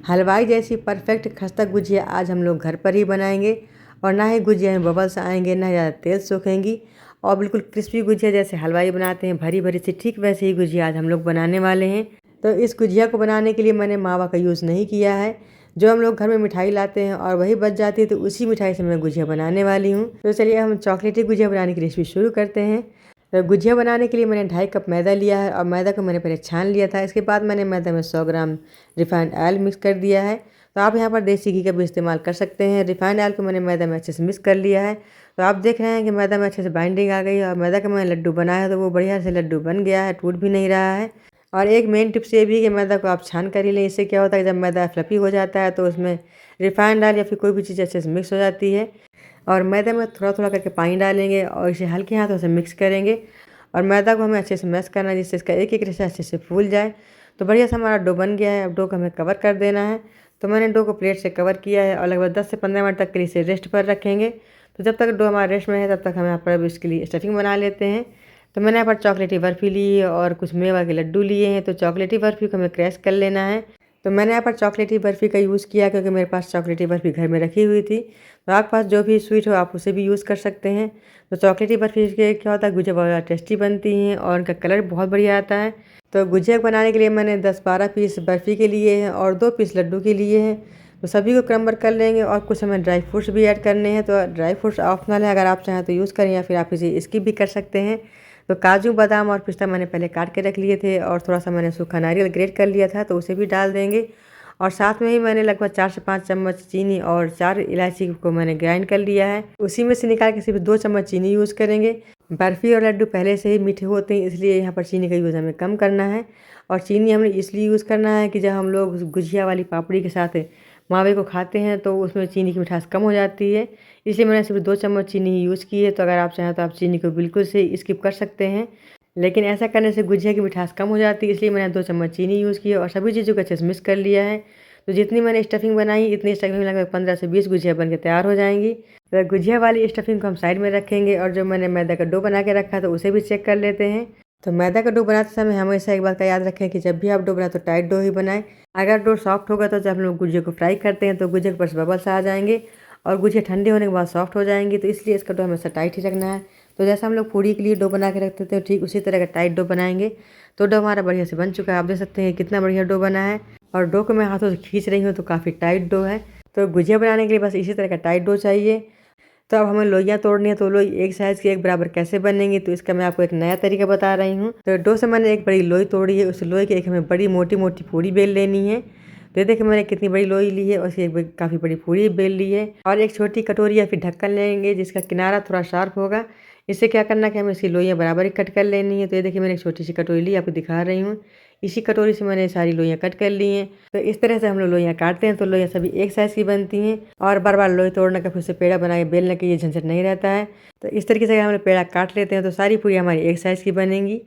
हलवाई जैसी परफेक्ट खस्ता गुजिया आज हम लोग घर पर ही बनाएंगे। और ना ही गुजिया में बबल्स आएंगे, ना ज़्यादा तेल सूखेंगी, और बिल्कुल क्रिस्पी गुजिया जैसे हलवाई बनाते हैं भरी भरी सी, ठीक वैसे ही गुजिया आज हम लोग बनाने वाले हैं। तो इस गुजिया को बनाने के लिए मैंने मावा का यूज़ नहीं किया है। जो हम लोग घर में मिठाई लाते हैं और वही बच जाती है, तो उसी मिठाई से मैं गुजिया बनाने वाली हूँ। तो चलिए हम चॉकलेटी गुजिया बनाने की रेसिपी शुरू करते हैं। तो गुजिया बनाने के लिए मैंने 2.5 कप मैदा लिया है और मैदा को मैंने पहले छान लिया था। इसके बाद मैंने मैदा में 100 ग्राम रिफाइंड ऑयल मिक्स कर दिया है। तो आप यहाँ पर देसी घी का भी इस्तेमाल कर सकते हैं। रिफाइंड ऑयल को मैंने मैदा में अच्छे से मिक्स कर लिया है। तो आप देख रहे हैं कि मैदा में अच्छे से बाइंडिंग आ गई है और मैदा का मैंने लड्डू बनाया है, तो वो बढ़िया से लड्डू बन गया है, टूट भी नहीं रहा है। और एक मेन टिप्स ये भी है कि मैदा को आप छान कर ही लें। इससे क्या होता है कि जब मैदा फ्लफी हो जाता है तो उसमें रिफाइंड ऑयल या फिर कोई भी चीज़ अच्छे से मिक्स हो जाती है। और मैदे में थोड़ा थोड़ा करके पानी डालेंगे और इसे हल्के हाथों से मिक्स करेंगे। और मैदा को हमें अच्छे से मैश करना है, जिससे इसका एक एक रेशा अच्छे से फूल जाए। तो बढ़िया से हमारा डो बन गया है। अब डो को हमें कवर कर देना है। तो मैंने डो को प्लेट से कवर किया है और लगभग 10 से 15 मिनट तक के लिए इसे रेस्ट पर रखेंगे। तो जब तक डो हमारा रेस्ट में है तब तक हम यहाँ पर इसके लिए स्टफिंग बना लेते हैं। तो मैंने यहाँ पर चॉकलेटी बर्फ़ी ली है और कुछ मेवा के लड्डू लिए हैं। तो चॉकलेटी बर्फ़ी को हमें क्रैश कर लेना है। तो मैंने यहाँ पर चॉकलेटी बर्फ़ी का यूज़ किया क्योंकि मेरे पास चॉकलेटी बर्फ़ी घर में रखी हुई थी। तो आपके पास जो भी स्वीट हो आप उसे भी यूज़ कर सकते हैं। तो चॉकलेटी बर्फ़ी के क्या होता है, गुजिया बहुत ज़्यादा टेस्टी बनती हैं और उनका कलर बहुत बढ़िया आता है। तो गुजिया बनाने के लिए मैंने 10-12 पीस बर्फ़ी के लिए हैं और 2 पीस लड्डू के लिए हैं। तो सभी को क्रमबर कर लेंगे और कुछ हमें ड्राई फ्रूट्स भी ऐड करने हैं। तो ड्राई फ्रूट्स ऑप्शनल है, अगर आप चाहें तो यूज़ करें या फिर आप इसे स्किप भी कर सकते हैं। तो काजू बादाम और पिस्ता मैंने पहले काट के रख लिए थे और थोड़ा सा मैंने सूखा नारियल ग्रेट कर लिया था, तो उसे भी डाल देंगे। और साथ में ही मैंने लगभग 4 से 5 चम्मच चीनी और 4 इलायची को मैंने ग्राइंड कर लिया है। उसी में से निकाल के सिर्फ 2 चम्मच चीनी यूज़ करेंगे। बर्फ़ी और लड्डू पहले से ही मीठे होते हैं, इसलिए यहाँ पर चीनी का यूज़ हमें कम करना है। और चीनी हमने इसलिए यूज़ करना है कि जब हम लोग गुजिया वाली पापड़ी के साथ मावे को खाते हैं तो उसमें चीनी की मिठास कम हो जाती है, इसलिए मैंने सिर्फ 2 चम्मच चीनी यूज़ की है। तो अगर आप चाहें तो आप चीनी को बिल्कुल से स्किप कर सकते हैं, लेकिन ऐसा करने से गुजिया की मिठास कम हो जाती है, इसलिए मैंने 2 चम्मच चीनी यूज़ की है और सभी चीज़ों को अच्छे से मिक्स कर लिया है। तो जितनी मैंने स्टफिंग बनाई इतनी स्टफिंग में लगभग 15 से 20 गुजिया बन के तैयार हो जाएंगी। तो गुजिया वाली स्टफिंग को हम साइड में रखेंगे और जो मैंने मैदा का डो बना के रखा था उसे भी चेक कर लेते हैं। तो मैदा का डो बनाते समय हमेशा एक बात का याद रखें कि जब भी आप डो बनाए तो टाइट डो ही बनाएं। अगर डो सॉफ्ट होगा तो जब हम लोग गुजिया को फ्राई करते हैं तो गुजिया के ऊपर से बबल्स आ जाएंगे और गुजिया ठंडे होने के बाद सॉफ्ट हो जाएंगी। तो इसलिए इसका डो हमेशा टाइट ही रखना है। तो जैसा हम लोग पूड़ी के लिए डो बना के रखते थे ठीक उसी तरह का टाइट डो बनाएंगे। तो डो हमारा बढ़िया से बन चुका है, आप देख सकते हैं कितना बढ़िया डो बना है। और डो को मैं हाथों से खींच रही हूँ तो काफ़ी टाइट डो है। तो गुजिया बनाने के लिए बस इसी तरह का टाइट डो चाहिए। तो अब हमें लोइयाँ तोड़नी है। तो लोई एक साइज़ की एक बराबर कैसे बनेंगी, तो इसका मैं आपको एक नया तरीका बता रही हूँ। तो डो से मैंने एक बड़ी लोई तोड़ी है, उस लोई की एक हमें बड़ी मोटी मोटी पूड़ी बेल लेनी है। तो ये देखिए मैंने कितनी बड़ी लोई ली है और उसकी एक काफ़ी बड़ी पूड़ी बेल ली है। और एक छोटी कटोरी या फिर ढक्कन लेंगे जिसका किनारा थोड़ा शार्प होगा। इससे क्या करना कि हमें इसकी लोइयाँ बराबर ही कट कर लेनी है। तो ये देखिए मैंने एक छोटी सी कटोरी ली, आपको दिखा रही हूँ। इसी कटोरी से मैंने सारी लोइयाँ कट कर ली हैं। तो इस तरह से हम लोग लोइयाँ काटते हैं तो लोइयाँ सभी एक साइज़ की बनती हैं और बार बार लोई तोड़ने का फिर से पेड़ा बना के बेलने का ये झंझट नहीं रहता है। तो इस तरीके से अगर हम लोग पेड़ा काट लेते हैं तो सारी पूरी हमारी एक साइज़ की बनेंगी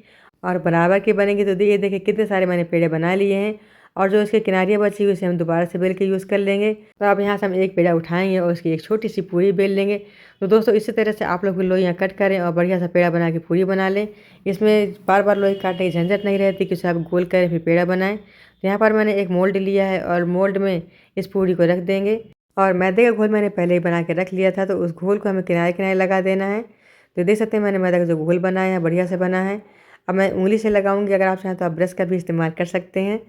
और बराबर की बनेंगी। तो ये देखिए कितने सारे मैंने पेड़े बना लिए हैं और जो इसके किनारियाँ बची हुई उसे हम दोबारा से बेल के यूज़ कर लेंगे। तो अब यहाँ से हम एक पेड़ा उठाएंगे और उसकी एक छोटी सी पूरी बेल लेंगे। तो दोस्तों इसी तरह से आप लोग भी लोइयाँ कट करें और बढ़िया सा पेड़ा बना के पूरी बना लें। इसमें बार बार लोई काटने की झंझट नहीं रहती कि उसे आप गोल करें फिर पेड़ा बनाएं। तो यहाँ पर मैंने एक मोल्ड लिया है और मोल्ड में इस पूरी को रख देंगे। और मैदे का घोल मैंने पहले ही बना के रख लिया था, तो उस घोल को हमें किनारे किनारे लगा देना है। तो देख सकते हैं मैंने मैदे का जो घोल बनाया है बढ़िया से बना है। अब मैं उंगली से लगाऊंगी, अगर आप चाहें तो आप ब्रश का भी इस्तेमाल कर सकते हैं।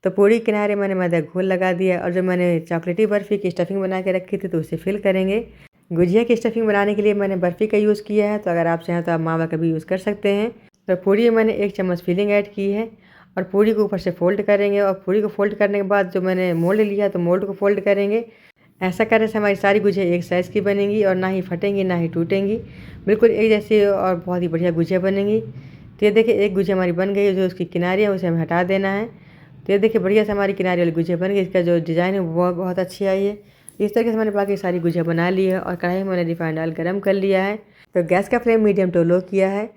तो पूरी किनारे मैंने मैदा घोल लगा दिया और जो मैंने चॉकलेटी बर्फ़ी की स्टफिंग बना के रखी थी तो उसे फिल करेंगे। गुजिया की स्टफिंग बनाने के लिए मैंने बर्फ़ी का यूज़ किया है, तो अगर आप चाहें तो आप मावा का भी यूज़ कर सकते हैं। तो पूरी में मैंने 1 चम्मच फिलिंग ऐड की है और पूरी को ऊपर से फोल्ड करेंगे और पूरी को फोल्ड करने के बाद जो मैंने मोल्ड लिया तो मोल्ड को फोल्ड करेंगे। ऐसा करने से हमारी सारी गुजिया एक साइज़ की बनेंगी और ना ही फटेंगी ना ही टूटेंगी, बिल्कुल एक जैसी और बहुत ही बढ़िया गुजिया बनेंगी। तो ये देखिए एक गुजिया हमारी बन गई है, जो उसकी किनारी है उसे हमें हटा देना है। तो ये देखिए बढ़िया से हमारी किनारी वाली गुजिया बन गई, इसका जो डिज़ाइन है वो बहुत अच्छी आई है। इस तरीके से मैंने बाकी सारी गुजिया बना ली है और कढ़ाई में मैंने रिफाइंड ऑयल गरम कर लिया है। तो गैस का फ्लेम मीडियम टू लो किया है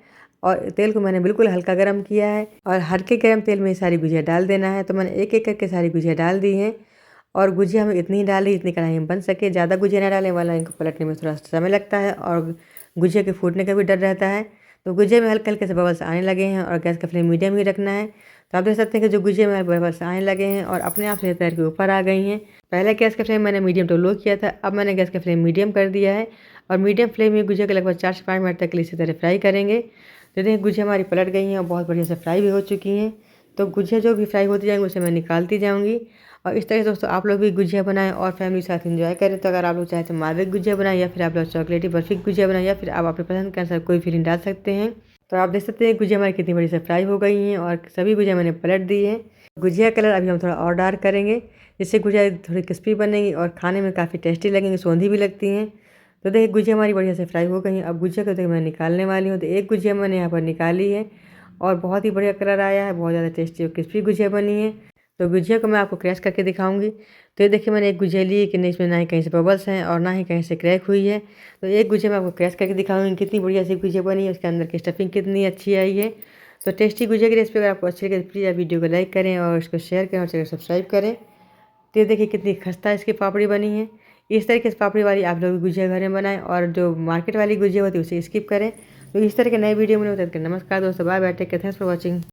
और तेल को मैंने बिल्कुल हल्का गर्म किया है और हल्के गर्म तेल में सारी गुजिया डाल देना है। तो मैंने एक एक करके सारी गुजिया डाल दी हैं और गुजिया हमें इतनी ही डाली जितनी कढ़ाई में बन सके। ज़्यादा गुजिया ना डालें वाला इनको पलटने में थोड़ा समय लगता है और गुजिया के फूटने का भी डर रहता है। तो गुजिया में हल्के हल्के से बबल्स आने लगे हैं और गैस का फ्लेम मीडियम ही रखना है। तो आप देख सकते हैं कि जो गुजिया मेरे बबल्स आने लगे हैं और अपने आप से तैर के ऊपर आ गई हैं। पहले गैस का फ्लेम मैंने मीडियम टू लो किया था, अब मैंने गैस का फ्लेम मीडियम कर दिया है और मीडियम फ्लेम में गुजिया को लगभग 4 से 5 मिनट तक के लिए इसी तरह फ्राई करेंगे। तो देखिए गुजिया हमारी पलट गई हैं और बहुत बढ़िया से फ्राई भी हो चुकी हैं। तो गुजिया जो भी फ्राई होती जाएंगी उसे मैं निकालती जाऊँगी। और इस तरह से दोस्तों आप लोग भी गुजिया बनाएं और फैमिली के साथ एंजॉय करें। तो अगर आप लोग चाहें तो मार्बल गुजिया बनाएं या फिर आप लोग चॉकलेटी बर्फी गुजिया बनाएं या फिर आप अपनी पसंद के अनुसार कोई फीलिंग डाल सकते हैं। तो आप देख सकते हैं गुजिया हमारी कितनी बड़ी से फ्राई हो गई हैं और सभी गुजिया मैंने पलट दी है। गुजिया कलर अभी हम थोड़ा और डार्क करेंगे जिससे गुजिया थोड़ी क्रिस्पी बनेंगी और खाने में काफ़ी टेस्टी लगेंगी, सौंधी भी लगती हैं। तो देखिए गुजिया हमारी बढ़िया से फ्राई हो गई हैं। अब गुजिया को देखिए मैं निकालने वाली हूँ। तो एक गुजिया मैंने यहाँ पर निकाली है और बहुत ही बढ़िया कलर आया है, बहुत ज़्यादा टेस्टी और क्रिस्पी गुजिया बनी है। तो गुजिया को मैं आपको क्रैश करके दिखाऊंगी। तो ये देखिए मैंने एक गुजिया ली है कि नहीं, इसमें ना ही कहीं से बबल्स हैं और ना ही कहीं से क्रैक हुई है। तो एक गुजिया मैं आपको क्रैश करके दिखाऊंगी कितनी बढ़िया सी गुजिया बनी है, उसके अंदर की स्टफिंग कितनी अच्छी आई है। तो टेस्टी गुजिया की रेसिपी अगर आपको अच्छी लगे तो प्लीज़ आप वीडियो को लाइक करें और इसको शेयर करें और चैनल सब्सक्राइब करें। तो ये देखिए कितनी खस्ता इसकी पापड़ी बनी है। इस तरीके से पापड़ी वाली आप लोग गुजिया घर में बनाएं और जो मार्केट वाली गुजिया होती है उसे स्किप करें। तो इस तरह के नए वीडियो में नमस्कार दोस्तों, bye bye, take care, thanks for watching.